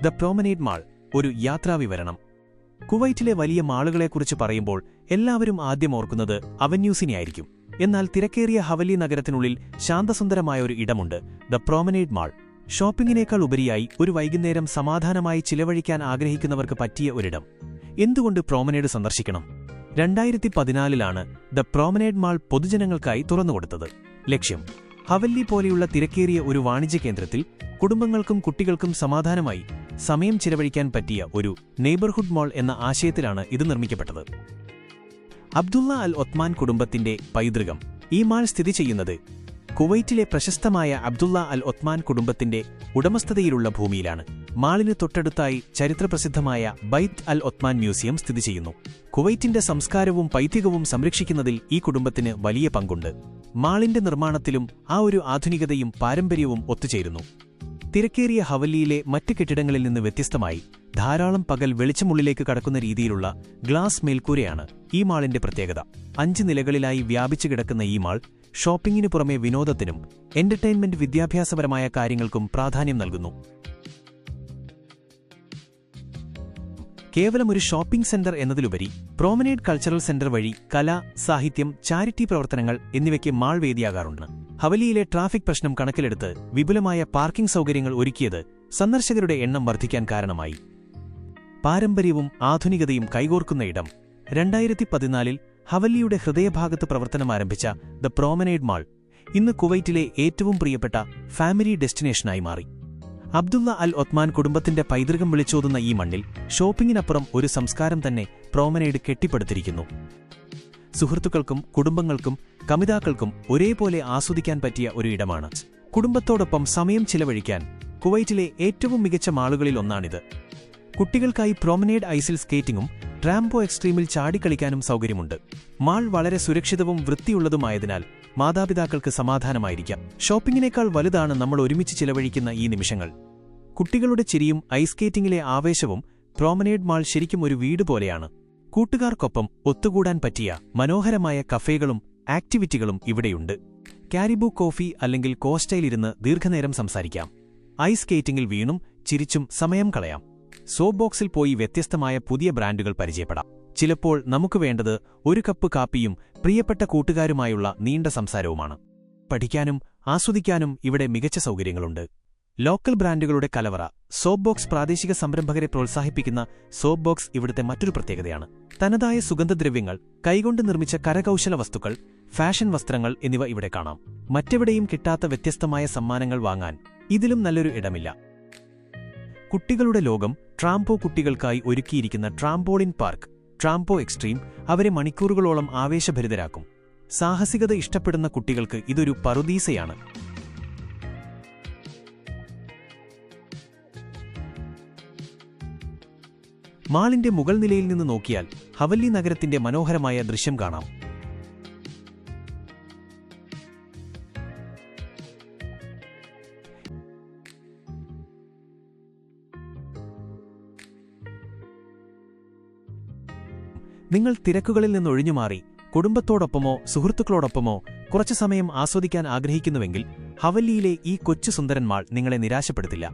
The പ്രോമനേഡ് mall, ഒരു യാത്രാവിവരണം. കുവൈറ്റിലെ വലിയ മാളുകളെക്കുറിച്ച് പറയുമ്പോൾ എല്ലാവരും ആദ്യം ഓർക്കുന്നത് അവന്യൂസിനെയായിരിക്കും. എന്നാൽ തിരക്കേറിയ ഹവല്ലി നഗരത്തിനുള്ളിൽ ശാന്തസുന്ദരമായ ഒരു ഇടമുണ്ട്, ദ പ്രോമനേഡ് മാൾ. ഷോപ്പിംഗിനേക്കാൾ ഉപരിയായി ഒരു വൈകുന്നേരം സമാധാനമായി ചിലവഴിക്കാൻ ആഗ്രഹിക്കുന്നവർക്ക് പറ്റിയ ഒരിടം. എന്തുകൊണ്ട് പ്രോമനേഡ് സന്ദർശിക്കണം? 2014 ദ പ്രോമനേഡ് മാൾ പൊതുജനങ്ങൾക്കായി തുറന്നുകൊടുത്തത്. ലക്ഷ്യം: ഹവല്ലി പോലെയുള്ള തിരക്കേറിയ ഒരു വാണിജ്യ കേന്ദ്രത്തിൽ കുടുംബങ്ങൾക്കും കുട്ടികൾക്കും സമാധാനമായി സമയം ചിലവഴിക്കാൻ പറ്റിയ ഒരു നെയ്ബർഹുഡ് മാൾ എന്ന ആശയത്തിലാണ് ഇത് നിർമ്മിക്കപ്പെട്ടത്. അബ്ദുള്ള അൽ ഒത്മാൻ കുടുംബത്തിന്റെ പൈതൃകം. ഈ മാൾ സ്ഥിതി ചെയ്യുന്നത് കുവൈറ്റിലെ പ്രശസ്തമായ അബ്ദുള്ള അൽ ഒത്മാൻ കുടുംബത്തിന്റെ ഉടമസ്ഥതയിലുള്ള ഭൂമിയിലാണ്. മാളിന് തൊട്ടടുത്തായി ചരിത്രപ്രസിദ്ധമായ ബൈത്ത് അൽ ഒത്മാൻ മ്യൂസിയം സ്ഥിതി ചെയ്യുന്നു. കുവൈറ്റിന്റെ സംസ്കാരവും പൈതൃകവും സംരക്ഷിക്കുന്നതിൽ ഈ കുടുംബത്തിന് വലിയ പങ്കുണ്ട്. മാളിന്റെ നിർമ്മാണത്തിലും ആ ഒരു ആധുനികതയും പാരമ്പര്യവും ഒത്തുചേരുന്നു. തിരക്കേറിയ ഹവല്ലിയിലെ മറ്റ് കെട്ടിടങ്ങളിൽ നിന്ന് വ്യത്യസ്തമായി ധാരാളം പകൽ വെളിച്ചമുള്ളിലേക്ക് കടക്കുന്ന രീതിയിലുള്ള ഗ്ലാസ് മേൽക്കൂരയാണ് ഈ മാളിന്റെ പ്രത്യേകത. 5 നിലകളിലായി വ്യാപിച്ചു കിടക്കുന്ന ഈ മാൾ ഷോപ്പിംഗിനു പുറമെ വിനോദത്തിനും എന്റർടൈൻമെന്റ്, വിദ്യാഭ്യാസപരമായ കാര്യങ്ങൾക്കും പ്രാധാന്യം നൽകുന്നു. കേവലം ഒരു ഷോപ്പിംഗ് സെന്റർ എന്നതിലുപരി പ്രോമനേഡ് കൾച്ചറൽ സെന്റർ വഴി കല, സാഹിത്യം, ചാരിറ്റി പ്രവർത്തനങ്ങൾ എന്നിവയ്ക്ക് മാൾ വേദിയാകാറുണ്ട്. ഹവല്ലിയിലെ ട്രാഫിക് പ്രശ്നം കണക്കിലെടുത്ത് വിപുലമായ പാർക്കിംഗ് സൗകര്യങ്ങൾ ഒരുക്കിയത് സന്ദർശകരുടെ എണ്ണം വർദ്ധിക്കാൻ കാരണമായി. പാരമ്പര്യവും ആധുനികതയും കൈകോർക്കുന്ന ഇടം. 2014 ഹവല്ലിയുടെ ഹൃദയഭാഗത്ത് പ്രവർത്തനമാരംഭിച്ച ദ പ്രോമനേഡ് മാൾ ഇന്ന് കുവൈറ്റിലെ ഏറ്റവും പ്രിയപ്പെട്ട ഫാമിലി ഡെസ്റ്റിനേഷനായി മാറി. അബ്ദുള്ള അൽ ഒത്മാൻ കുടുംബത്തിന്റെ പൈതൃകം വിളിച്ചോതുന്ന ഈ മണ്ണിൽ ഷോപ്പിംഗിനപ്പുറം ഒരു സംസ്കാരം തന്നെ പ്രോമനേഡ് കെട്ടിപ്പടുത്തിരിക്കുന്നു. സുഹൃത്തുക്കൾക്കും കുടുംബങ്ങൾക്കും കമിതാക്കൾക്കും ഒരേപോലെ ആസ്വദിക്കാൻ പറ്റിയ ഒരു ഇടമാണ്. കുടുംബത്തോടൊപ്പം സമയം ചിലവഴിക്കാൻ കുവൈറ്റിലെ ഏറ്റവും മികച്ച മാളുകളിൽ ഒന്നാണിത്. കുട്ടികൾക്കായി പ്രോമനേഡ് ഐസിൽ സ്കേറ്റിംഗും ട്രാംപോ എക്സ്ട്രീമിൽ ചാടിക്കളിക്കാനും സൗകര്യമുണ്ട്. മാൾ വളരെ സുരക്ഷിതവും വൃത്തിയുള്ളതുമായതിനാൽ മാതാപിതാക്കൾക്ക് സമാധാനമായിരിക്കാം. ഷോപ്പിംഗിനേക്കാൾ വലുതാണ് നമ്മൾ ഒരുമിച്ച് ചിലവഴിക്കുന്ന ഈ നിമിഷങ്ങൾ. കുട്ടികളുടെ ചിരിയും ഐസ് സ്കേറ്റിംഗിലെ ആവേശവും. പ്രോമനേഡ് മാൾ ശരിക്കും ഒരു വീട് പോലെയാണ്. കൂട്ടുകാർക്കൊപ്പം ഒത്തുകൂടാൻ പറ്റിയ മനോഹരമായ കഫേകളും ആക്ടിവിറ്റികളും ഇവിടെയുണ്ട്. കാരിബു കോഫി അല്ലെങ്കിൽ കോസ്റ്റയിലിരുന്ന് ദീർഘനേരം സംസാരിക്കാം. ഐസ് സ്കേറ്റിംഗിൽ വീണും ചിരിച്ചും സമയം കളയാം. സോപ്പ് ബോക്സിൽ പോയി വ്യത്യസ്തമായ പുതിയ ബ്രാൻഡുകൾ പരിചയപ്പെടാം. ചിലപ്പോൾ നമുക്ക് വേണ്ടത് ഒരു കപ്പ് കാപ്പിയും പ്രിയപ്പെട്ട കൂട്ടുകാരുമായുള്ള നീണ്ട സംസാരവുമാണ്. പഠിക്കാനും ആസ്വദിക്കാനും ഇവിടെ മികച്ച സൗകര്യങ്ങളുണ്ട്. ലോക്കൽ ബ്രാൻഡുകളുടെ കലവറ. സോപ്പ് ബോക്സ് പ്രാദേശിക സംരംഭകരെ പ്രോത്സാഹിപ്പിക്കുന്ന സോപ്പ് ബോക്സ് ഇവിടുത്തെ മറ്റൊരു പ്രത്യേകതയാണ്. തനതായ സുഗന്ധദ്രവ്യങ്ങൾ, കൈകൊണ്ട് നിർമ്മിച്ച കരകൗശല വസ്തുക്കൾ, ഫാഷൻ വസ്ത്രങ്ങൾ എന്നിവ ഇവിടെ കാണാം. മറ്റെവിടെയും കിട്ടാത്ത വ്യത്യസ്തമായ സമ്മാനങ്ങൾ വാങ്ങാൻ ഇതിലും നല്ലൊരു ഇടമില്ല. കുട്ടികളുടെ ലോകം. ട്രാംപോ. കുട്ടികൾക്കായി ഒരുക്കിയിരിക്കുന്ന ട്രാംപോളിൻ പാർക്ക്, ട്രാംപോ എക്സ്ട്രീം അവരെ മണിക്കൂറുകളോളം ആവേശഭരിതരാക്കും. സാഹസികത ഇഷ്ടപ്പെടുന്ന കുട്ടികൾക്ക് ഇതൊരു പറുദീസയാണ്. മാളിന്റെ മുകൾ നിലയിൽ നിന്ന് നോക്കിയാൽ ഹവല്ലി നഗരത്തിന്റെ മനോഹരമായ ദൃശ്യം കാണാം. നിങ്ങൾ തിരക്കുകളിൽ നിന്നൊഴിഞ്ഞുമാറി കുടുംബത്തോടൊപ്പമോ സുഹൃത്തുക്കളോടൊപ്പമോ കുറച്ചു സമയം ആസ്വദിക്കാൻ ആഗ്രഹിക്കുന്നുവെങ്കിൽ ഹവല്ലിയിലെ ഈ കൊച്ചു സുന്ദരൻ മാൾ നിങ്ങളെ നിരാശപ്പെടുത്തില്ല.